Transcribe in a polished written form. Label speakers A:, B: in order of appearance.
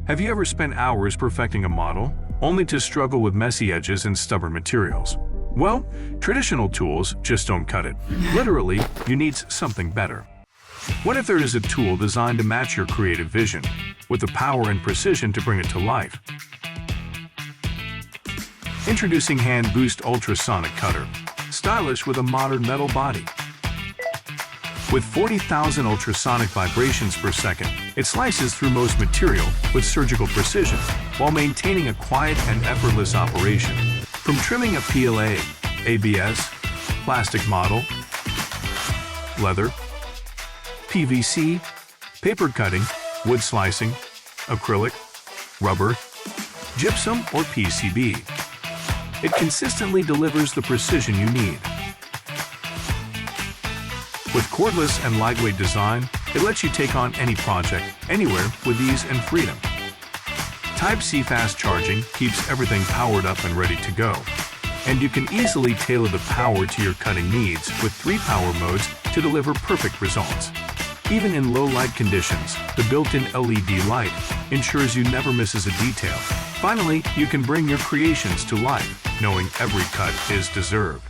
A: Have you ever spent hours perfecting a model, only to struggle with messy edges and stubborn materials? Well, traditional tools just don't cut it. Literally, you need something better. What if there is a tool designed to match your creative vision, with the power and precision to bring it to life? Introducing Hand Boost Ultrasonic Cutter, stylish with a modern metal body. With 40,000 ultrasonic vibrations per second, it slices through most material with surgical precision while maintaining a quiet and effortless operation. From trimming a PLA, ABS, plastic model, leather, PVC, paper cutting, wood slicing, acrylic, rubber, gypsum, or PCB, it consistently delivers the precision you need. With cordless and lightweight design, it lets you take on any project, anywhere, with ease and freedom. Type-C fast charging keeps everything powered up and ready to go. And you can easily tailor the power to your cutting needs with 3 power modes to deliver perfect results. Even in low light conditions, the built-in LED light ensures you never misses a detail. Finally, you can bring your creations to life, knowing every cut is deserved.